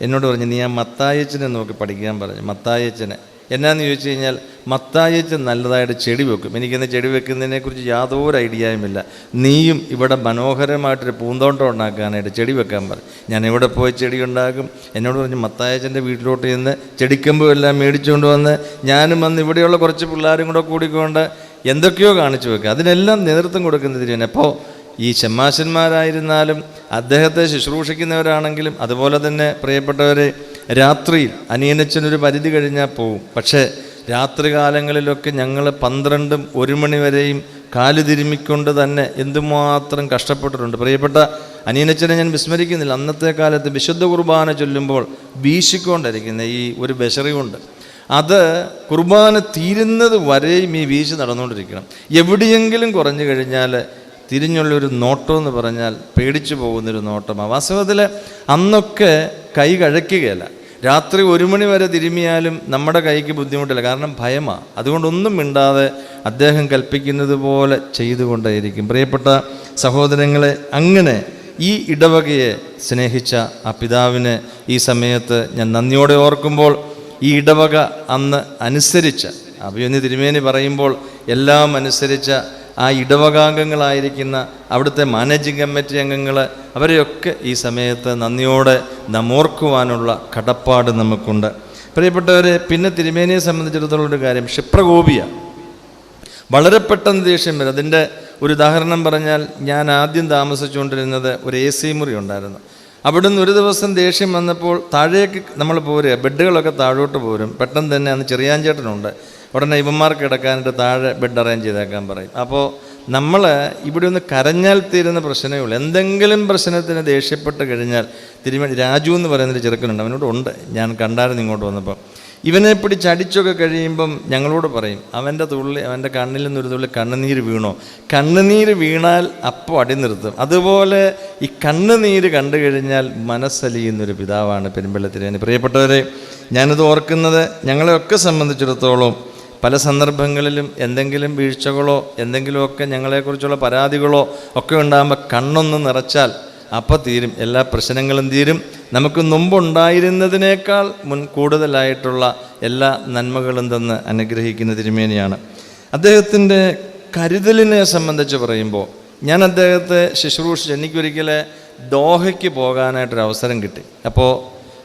എന്നോട് പറഞ്ഞു, നീ ആ മത്തായച്ചനെ നോക്കി പഠിക്കാൻ പറഞ്ഞു. മത്തായച്ചനെ എന്നാന്ന് ചോദിച്ചു കഴിഞ്ഞാൽ, മത്തായിച്ചൻ നല്ലതായിട്ട് ചെടി വെക്കും. എനിക്കിന്ന് ചെടി വെക്കുന്നതിനെക്കുറിച്ച് യാതൊരു ഐഡിയയുമില്ല. നീയും ഇവിടെ മനോഹരമായിട്ടൊരു പൂന്തോട്ടം ഉണ്ടാക്കാനായിട്ട് ചെടി വെക്കാൻ പറയും. ഞാൻ ഇവിടെ പോയി ചെടി ഉണ്ടാക്കും. എന്നോട് പറഞ്ഞു മത്തായിച്ചൻ്റെ വീട്ടിലോട്ട് ചെന്ന് ചെടിക്കമ്പും എല്ലാം മേടിച്ചുകൊണ്ട് വന്ന് ഞാനും വന്ന് ഇവിടെയുള്ള കുറച്ച് പിള്ളേരും കൂടെ കൂടിക്കൊണ്ട് എന്തൊക്കെയോ കാണിച്ചു വെക്കുക. അതിനെല്ലാം നേതൃത്വം കൊടുക്കുന്നത് തിരുമേനി. അപ്പോൾ ഈ ശമ്മാശന്മാരായിരുന്നാലും അദ്ദേഹത്തെ ശുശ്രൂഷിക്കുന്നവരാണെങ്കിലും അതുപോലെ തന്നെ പ്രിയപ്പെട്ടവരെ രാത്രിയിൽ അനിയനച്ചനൊരു പരിധി കഴിഞ്ഞാൽ പോവും. പക്ഷേ രാത്രികാലങ്ങളിലൊക്കെ ഞങ്ങൾ 12 1 മണി വരെയും കാല് തിരുമ്മിക്കൊണ്ട് തന്നെ എന്തുമാത്രം കഷ്ടപ്പെട്ടിട്ടുണ്ട്. പ്രിയപ്പെട്ട അനിയനച്ചനെ ഞാൻ വിസ്മരിക്കുന്നില്ല. അന്നത്തെ കാലത്ത് വിശുദ്ധ കുർബാന ചൊല്ലുമ്പോൾ വീശിക്കൊണ്ടിരിക്കുന്ന ഈ ഒരു ബഷറിയുണ്ട്. അത് കുർബാന തീരുന്നത് വരെയും ഈ വീശ് നടന്നുകൊണ്ടിരിക്കണം. എവിടെയെങ്കിലും കുറഞ്ഞു കഴിഞ്ഞാൽ തിരിഞ്ഞുള്ളൊരു നോട്ടം എന്ന് പറഞ്ഞാൽ പേടിച്ചു പോകുന്നൊരു നോട്ടമാണ്. വാസ്തവത്തിൽ അന്നൊക്കെ കൈ കഴക്കുകയല്ല. രാത്രി 1 മണി വരെ തിരുമിയാലും നമ്മുടെ കൈക്ക് ബുദ്ധിമുട്ടില്ല, കാരണം ഭയമാണ്. അതുകൊണ്ടൊന്നും മിണ്ടാതെ അദ്ദേഹം കൽപ്പിക്കുന്നത് പോലെ ചെയ്തുകൊണ്ടേയിരിക്കും. പ്രിയപ്പെട്ട സഹോദരങ്ങളെ, അങ്ങനെ ഈ ഇടവകയെ സ്നേഹിച്ച ആ പിതാവിനെ ഈ സമയത്ത് ഞാൻ നന്ദിയോടെ ഓർക്കുമ്പോൾ, ഈ ഇടവക അന്ന് അനുസരിച്ച അഭിമന്യ തിരുമേനി പറയുമ്പോൾ എല്ലാം അനുസരിച്ച ആ ഇടവകാംഗങ്ങളായിരിക്കുന്ന അവിടുത്തെ മാനേജിംഗ് കമ്മിറ്റി അംഗങ്ങൾ, അവരെയൊക്കെ ഈ സമയത്ത് നന്ദിയോടെ നാം ഓർക്കുവാനുള്ള കടപ്പാട് നമുക്കുണ്ട്. പ്രിയപ്പെട്ടവരെ, പിന്നെ തിരുമേനിയെ സംബന്ധിച്ചിടത്തോളം ഒരു കാര്യം, ക്ഷിപ്രകോപിയ. വളരെ പെട്ടെന്ന് ദേഷ്യം വരും. അതിൻ്റെ ഒരു ഉദാഹരണം പറഞ്ഞാൽ, ഞാൻ ആദ്യം താമസിച്ചുകൊണ്ടിരുന്നത് ഒരു AC മുറി ഉണ്ടായിരുന്നു. അവിടുന്ന് ഒരു ദിവസം ദേഷ്യം വന്നപ്പോൾ താഴേക്ക് നമ്മൾ പോരുക, ബെഡുകളൊക്കെ താഴോട്ട് പോരും. പെട്ടെന്ന് തന്നെ അന്ന് ചെറിയാഞ്ചേട്ടനുണ്ട്, ഉടനെ ഇവന്മാർക്ക് കിടക്കാനായിട്ട് താഴെ ബെഡ് അറേഞ്ച് ചെയ്തേക്കാൻ പറയും. അപ്പോൾ നമ്മൾ ഇവിടെ ഒന്ന് കരഞ്ഞാൽ തീരുന്ന പ്രശ്നമേ ഉള്ളൂ. എന്തെങ്കിലും പ്രശ്നത്തിന് ദേഷ്യപ്പെട്ട് കഴിഞ്ഞാൽ തിരുമേനി രാജു എന്ന് പറയുന്നൊരു ചെറുക്കനുണ്ട്, അവനോട് ഉണ്ട്, ഞാൻ കണ്ടായിരുന്നു ഇങ്ങോട്ട് വന്നപ്പോൾ. ഇവനെ പിടിച്ചടിച്ചൊക്കെ കഴിയുമ്പം ഞങ്ങളോട് പറയും, അവൻ്റെ കണ്ണിൽ നിന്നൊരു തുള്ളി കണ്ണുനീര് വീണോ? കണ്ണുനീര് വീണാൽ അപ്പോൾ അടി നിർത്തും. അതുപോലെ ഈ കണ്ണുനീര് കണ്ടു കഴിഞ്ഞാൽ മനസ്സലിയുന്നൊരു പിതാവാണ് പെരുമ്പള്ളി തിരുമേനി. പ്രിയപ്പെട്ടവരെ, ഞാനിത് ഓർക്കുന്നത് ഞങ്ങളെയൊക്കെ സംബന്ധിച്ചിടത്തോളം പല സന്ദർഭങ്ങളിലും എന്തെങ്കിലും വീഴ്ചകളോ എന്തെങ്കിലുമൊക്കെ ഞങ്ങളെക്കുറിച്ചുള്ള പരാതികളോ ഒക്കെ ഉണ്ടാകുമ്പോൾ കണ്ണൊന്ന് നിറച്ചാൽ അപ്പം തീരും, എല്ലാ പ്രശ്നങ്ങളും തീരും. നമുക്ക് മുമ്പുണ്ടായിരുന്നതിനേക്കാൾ കൂടുതലായിട്ടുള്ള എല്ലാ നന്മകളും തന്ന് അനുഗ്രഹിക്കുന്ന തിരുമേനിയാണ്. അദ്ദേഹത്തിൻ്റെ കരുതലിനെ സംബന്ധിച്ച് പറയുമ്പോൾ, ഞാൻ അദ്ദേഹത്തെ ശുശ്രൂഷിച്ച് എനിക്കൊരിക്കൽ ദോഹയ്ക്ക് പോകാനായിട്ടൊരു അവസരം കിട്ടി. അപ്പോൾ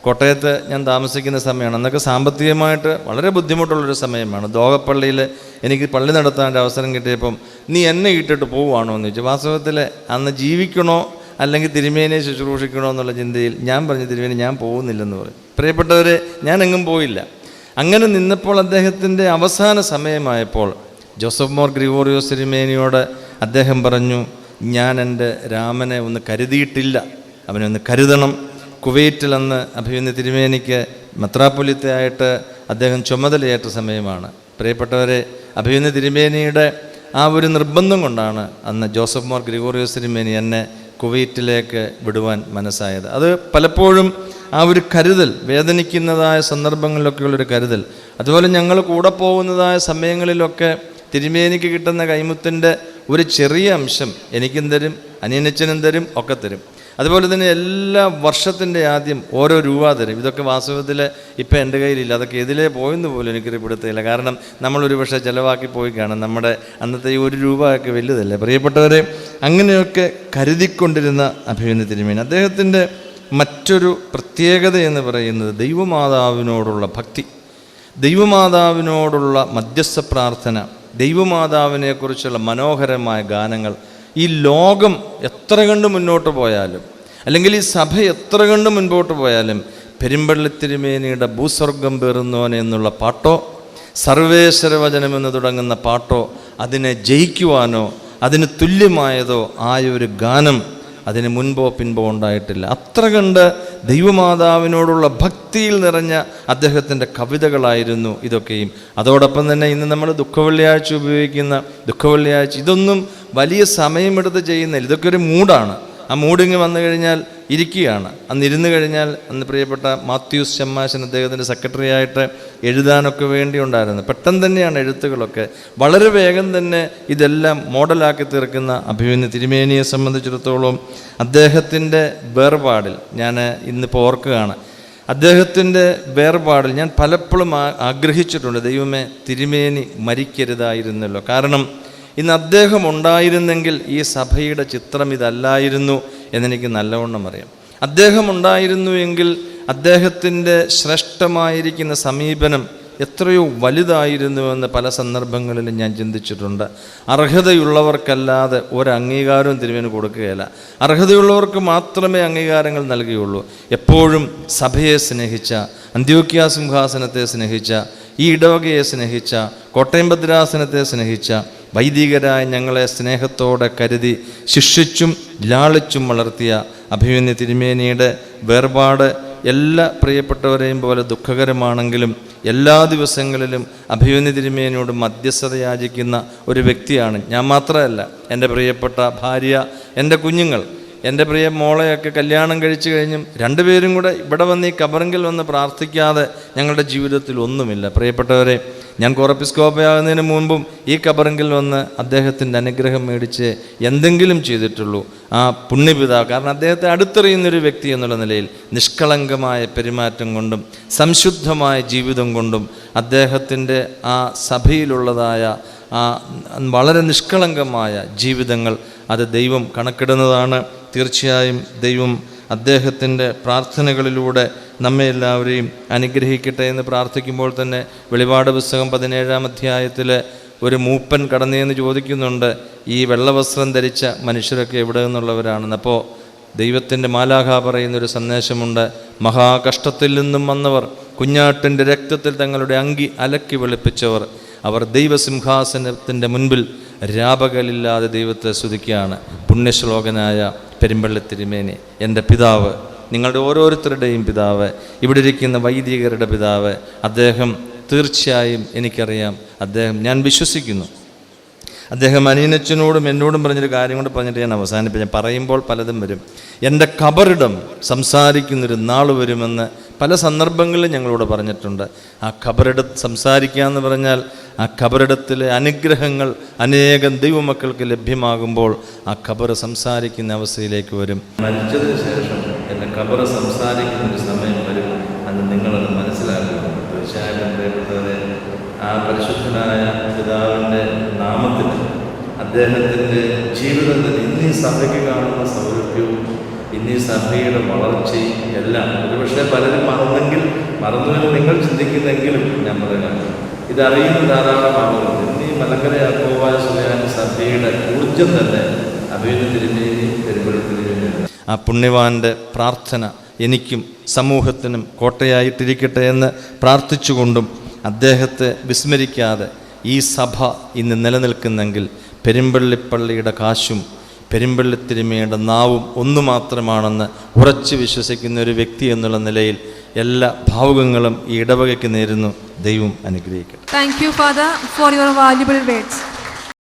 കോട്ടയത്ത് ഞാൻ താമസിക്കുന്ന സമയമാണ്. അന്നൊക്കെ സാമ്പത്തികമായിട്ട് വളരെ ബുദ്ധിമുട്ടുള്ളൊരു സമയമാണ്. ദോഹപ്പള്ളിയിൽ എനിക്ക് പള്ളി നടത്താനൊരു അവസരം കിട്ടിയപ്പം, നീ എന്നെ ഇട്ടിട്ട് പോവുകയാണോ എന്ന് ചോദിച്ചു. വാസ്തവത്തിൽ അന്ന് ജീവിക്കണോ അല്ലെങ്കിൽ തിരുമേനിയെ ശുശ്രൂഷിക്കണോ എന്നുള്ള ചിന്തയിൽ ഞാൻ പറഞ്ഞു, തിരുമേനി ഞാൻ പോകുന്നില്ലെന്ന് പറയും. പ്രിയപ്പെട്ടവരെ, ഞാൻ എങ്ങും പോയില്ല. അങ്ങനെ നിന്നപ്പോൾ അദ്ദേഹത്തിൻ്റെ അവസാന സമയമായപ്പോൾ ജോസഫ് മോർ ഗ്രിഗോറിയോസ് തിരുമേനിയോട് അദ്ദേഹം പറഞ്ഞു, ഞാൻ എൻ്റെ രാമനെ ഒന്ന് കരുതിയിട്ടില്ല, അവനെ ഒന്ന് കരുതണം. കുവൈറ്റിൽ അന്ന് അഭിമന്യ തിരുമേനിക്ക് മെത്രാപ്പൊലീത്തയായിട്ട് അദ്ദേഹം ചുമതലയേറ്റ സമയമാണ്. പ്രിയപ്പെട്ടവരെ, അഭിമന്യ തിരുമേനിയുടെ ആ ഒരു നിർബന്ധം കൊണ്ടാണ് അന്ന് ജോസഫ് മോർ ഗ്രിഗോറിയോസ് തിരുമേനി എന്നെ കുവൈറ്റിലേക്ക് വിടുവാൻ മനസ്സായത്. അത് പലപ്പോഴും ആ ഒരു കരുതൽ, വേദനിക്കുന്നതായ സന്ദർഭങ്ങളിലൊക്കെയുള്ളൊരു കരുതൽ, അതുപോലെ ഞങ്ങൾ കൂടെ പോകുന്നതായ സമയങ്ങളിലൊക്കെ തിരുമേനിക്ക് കിട്ടുന്ന കൈമുത്തിൻ്റെ ഒരു ചെറിയ അംശം എനിക്കും തരും, അനിയനച്ചനും തരും, ഒക്കെ തരും. അതുപോലെ തന്നെ എല്ലാ വർഷത്തിൻ്റെ ആദ്യം ഓരോ രൂപ തരും. ഇതൊക്കെ വാസ്തവത്തിൽ ഇപ്പം എൻ്റെ കയ്യിലില്ല, അതൊക്കെ എതിലേ പോയെന്ന് പോലും എനിക്കൊരു പിടുത്തമില്ല. കാരണം നമ്മളൊരു പക്ഷേ ചിലവാക്കി പോയി കാണും. നമ്മുടെ അന്നത്തെ ഈ 1 രൂപ ഒക്കെ വലുതല്ലേ. പ്രിയപ്പെട്ടവരെ, അങ്ങനെയൊക്കെ കരുതിക്കൊണ്ടിരുന്ന അഭിമന്യ തിരുമേനി. അദ്ദേഹത്തിൻ്റെ മറ്റൊരു പ്രത്യേകത എന്ന് പറയുന്നത് ദൈവമാതാവിനോടുള്ള ഭക്തി, ദൈവമാതാവിനോടുള്ള മധ്യസ്ഥ പ്രാർത്ഥന, ദൈവമാതാവിനെക്കുറിച്ചുള്ള മനോഹരമായ ഗാനങ്ങൾ. ഈ ലോകം എത്ര കണ്ട് മുന്നോട്ട് പോയാലും, അല്ലെങ്കിൽ ഈ സഭ എത്ര കണ്ട് മുൻപോട്ട് പോയാലും, പെരുമ്പള്ളി തിരുമേനിയുടെ ഭൂസ്വർഗം പേറുന്നോനെ എന്നുള്ള പാട്ടോ, സർവേശ്വരവചനമെന്ന് തുടങ്ങുന്ന പാട്ടോ, അതിനെ ജയിക്കുവാനോ അതിന് തുല്യമായതോ ആയ ഒരു ഗാനം അതിന് മുൻപോ പിൻപോ ഉണ്ടായിട്ടില്ല. അത്ര കണ്ട് ദൈവമാതാവിനോടുള്ള ഭക്തിയിൽ നിറഞ്ഞ അദ്ദേഹത്തിൻ്റെ കവിതകളായിരുന്നു ഇതൊക്കെയും. അതോടൊപ്പം തന്നെ ഇന്ന് നമ്മൾ ദുഃഖവെള്ളിയാഴ്ച ഉപയോഗിക്കുന്ന ദുഃഖവെള്ളിയാഴ്ച, ഇതൊന്നും വലിയ സമയമെടുത്ത് ചെയ്യുന്നില്ല. ഇതൊക്കെ ഒരു മൂഡാണ്. ആ മൂഡിങ് വന്നു കഴിഞ്ഞാൽ ഇരിക്കുകയാണ്. അന്നിരുന്ന് കഴിഞ്ഞാൽ അന്ന് പ്രിയപ്പെട്ട മാത്യൂസ് ശമ്മാശൻ അദ്ദേഹത്തിൻ്റെ സെക്രട്ടറി ആയിട്ട് എഴുതാനൊക്കെ വേണ്ടി ഉണ്ടായിരുന്നു. പെട്ടെന്ന് തന്നെയാണ് എഴുത്തുകളൊക്കെ. വളരെ വേഗം തന്നെ ഇതെല്ലാം മോഡലാക്കി തീർക്കുന്ന അഭിമന്യ തിരുമേനിയെ സംബന്ധിച്ചിടത്തോളം അദ്ദേഹത്തിൻ്റെ വേർപാടിൽ ഞാൻ ഇന്നിപ്പോൾ ഓർക്കുകയാണ്. അദ്ദേഹത്തിൻ്റെ വേർപാടിൽ ഞാൻ പലപ്പോഴും ആഗ്രഹിച്ചിട്ടുണ്ട്, ദൈവമേ തിരുമേനി മരിക്കരുതായിരുന്നല്ലോ. കാരണം ഇന്ന് അദ്ദേഹം ഉണ്ടായിരുന്നെങ്കിൽ ഈ സഭയുടെ ചിത്രം ഇതല്ലായിരുന്നു എന്നെനിക്ക് നല്ലവണ്ണം അറിയാം. അദ്ദേഹം ഉണ്ടായിരുന്നു എങ്കിൽ അദ്ദേഹത്തിൻ്റെ ശ്രേഷ്ഠമായിരിക്കുന്ന സമീപനം എത്രയോ വലുതായിരുന്നുവെന്ന് പല സന്ദർഭങ്ങളിലും ഞാൻ ചിന്തിച്ചിട്ടുണ്ട്. അർഹതയുള്ളവർക്കല്ലാതെ ഒരംഗീകാരവും തിരുമേനി കൊടുക്കുകയില്ല. അർഹതയുള്ളവർക്ക് മാത്രമേ അംഗീകാരങ്ങൾ നൽകുകയുള്ളൂ. എപ്പോഴും സഭയെ സ്നേഹിച്ച, അന്ത്യോക്യ സിംഹാസനത്തെ സ്നേഹിച്ച, ഈ ഇടവകയെ സ്നേഹിച്ച, കോട്ടയം ഭദ്രാസനത്തെ സ്നേഹിച്ച വൈദികരായ ഞങ്ങളെ സ്നേഹത്തോടെ കരുതി ശിക്ഷിച്ചും ലാളിച്ചും വളർത്തിയ അഭിമന്യ തിരുമേനിയുടെ വേർപാട് എല്ലാ പ്രിയപ്പെട്ടവരെയും പോലെ ദുഃഖകരമാണെങ്കിലും എല്ലാ ദിവസങ്ങളിലും അഭിമന്യ തിരുമേനിയോട് മധ്യസ്ഥത യാചിക്കുന്ന ഒരു വ്യക്തിയാണ് ഞാൻ. മാത്രമല്ല, എൻ്റെ പ്രിയപ്പെട്ട ഭാര്യ, എൻ്റെ കുഞ്ഞുങ്ങൾ, എൻ്റെ പ്രിയ മോളെയൊക്കെ കല്യാണം കഴിച്ചു കഴിഞ്ഞും രണ്ടുപേരും കൂടെ ഇവിടെ വന്ന് ഈ കബറിങ്കിൽ വന്ന് പ്രാർത്ഥിക്കാതെ ഞങ്ങളുടെ ജീവിതത്തിൽ ഒന്നുമില്ല. പ്രിയപ്പെട്ടവരെ, ഞാൻ കോറപ്പിസ്കോപ്പയാകുന്നതിന് മുൻപും ഈ കബറിങ്കിൽ വന്ന് അദ്ദേഹത്തിൻ്റെ അനുഗ്രഹം മേടിച്ച് എന്തെങ്കിലും ചെയ്തിട്ടുള്ളൂ. ആ പുണ്യപിതാവ്, കാരണം അദ്ദേഹത്തെ അടുത്തറിയുന്നൊരു വ്യക്തി എന്നുള്ള നിലയിൽ നിഷ്കളങ്കമായ പെരുമാറ്റം കൊണ്ടും സംശുദ്ധമായ ജീവിതം കൊണ്ടും അദ്ദേഹത്തിൻ്റെ ആ സഭയിലുള്ളതായ ആ വളരെ നിഷ്കളങ്കമായ ജീവിതങ്ങൾ അത് ദൈവം കണക്കിടുന്നതാണ്. തീർച്ചയായും ദൈവം അദ്ദേഹത്തിൻ്റെ പ്രാർത്ഥനകളിലൂടെ നമ്മെ എല്ലാവരെയും അനുഗ്രഹിക്കട്ടെ എന്ന് പ്രാർത്ഥിക്കുമ്പോൾ തന്നെ വെളിപാട് പുസ്തകം 17-ാം അധ്യായത്തിൽ ഒരു മൂപ്പൻ കടന്നേന്ന് ചോദിക്കുന്നുണ്ട്, ഈ വെള്ളവസ്ത്രം ധരിച്ച മനുഷ്യരൊക്കെ എവിടെ നിന്നുള്ളവരാണെന്ന്. അപ്പോൾ ദൈവത്തിൻ്റെ മാലാഖ പറയുന്നൊരു സന്ദേശമുണ്ട്, മഹാകഷ്ടത്തിൽ നിന്നും വന്നവർ, കുഞ്ഞാട്ടിൻ്റെ രക്തത്തിൽ തങ്ങളുടെ അങ്കി അലക്കി വെളുപ്പിച്ചവർ, അവർ ദൈവസിംഹാസനത്തിൻ്റെ മുൻപിൽ രാപകലില്ലാതെ ദൈവത്തെ സ്തുതിക്കുകയാണ്. പുണ്യശ്ലോകനായ പെരുമ്പള്ളി തിരുമേനി, എൻ്റെ പിതാവ്, നിങ്ങളുടെ ഓരോരുത്തരുടെയും പിതാവ്, ഇവിടെ ഇരിക്കുന്ന വൈദികരുടെ പിതാവ്, അദ്ദേഹം തീർച്ചയായും എനിക്കറിയാം, അദ്ദേഹം, ഞാൻ വിശ്വസിക്കുന്നു, അദ്ദേഹം അനിയനച്ചനോടും എന്നോടും പറഞ്ഞൊരു കാര്യം കൊണ്ട് പറഞ്ഞിട്ട് ഞാൻ അവസാനിപ്പിച്ചു. പറയുമ്പോൾ പലതും വരും. എൻ്റെ ഖബറിടം സംസാരിക്കുന്നൊരു നാൾ വരുമെന്ന് പല സന്ദർഭങ്ങളിലും ഞങ്ങളോട് പറഞ്ഞിട്ടുണ്ട്. ആ ഖബറിടത്ത് സംസാരിക്കുക എന്ന് പറഞ്ഞാൽ ആ ഖബറിടത്തിലെ അനുഗ്രഹങ്ങൾ അനേകം ദൈവമക്കൾക്ക് ലഭ്യമാകുമ്പോൾ ആ ഖബർ സംസാരിക്കുന്ന അവസ്ഥയിലേക്ക് വരും. മരിച്ചതിന് ശേഷം എൻ്റെ ഖബർ സംസാരിക്കുന്നൊരു സമയം വരും. അത് നിങ്ങളത് മനസ്സിലാക്കുന്നു. തീർച്ചയായും പ്രിയപ്പെട്ടവരെ, ആ പരിശുദ്ധനായ പിതാവിൻ്റെ നാമത്തിൽ അദ്ദേഹത്തിൻ്റെ ജീവിതത്തിൽ ഇന്നീ സഭയ്ക്ക് കാണുന്ന സൗരഭ്യവും ഇന്നീ സഭയുടെ വളർച്ചയും എല്ലാം ഒരുപക്ഷെ പലരും മറന്നുവെന്ന് നിങ്ങൾ ചിന്തിക്കുന്നെങ്കിലും ഞാൻ പറയാം, ഇതറിയുന്ന ധാരാളം ആളുകൾ ഇന്നീ മലങ്കര യാക്കോബായ സുറിയാനി സഭയുടെ ഊർജം തന്നെ അഭിമന്യ തിരുമേനി പെരുമ്പള്ളി തിരുമേനി. ആ പുണ്യവാൻ്റെ പ്രാർത്ഥന എനിക്കും സമൂഹത്തിനും കോട്ടയായിട്ടിരിക്കട്ടെ എന്ന് പ്രാർത്ഥിച്ചുകൊണ്ടും അദ്ദേഹത്തെ വിസ്മരിക്കാതെ ഈ സഭ ഇന്ന് നിലനിൽക്കുന്നെങ്കിൽ പെരുമ്പള്ളിപ്പള്ളിയുടെ കാശും പെരുമ്പള്ളി തിരുമേനിയുടെ നാവും ഒന്നു മാത്രമാണെന്ന് ഉറച്ചു വിശ്വസിക്കുന്ന ഒരു വ്യക്തി എന്നുള്ള നിലയിൽ എല്ലാ ഭാവുകങ്ങളും ഈ ഇടവകയ്ക്ക് നേരുന്നു. ദൈവം അനുഗ്രഹിക്കട്ടെ. Thank you, Father, for your valuable words.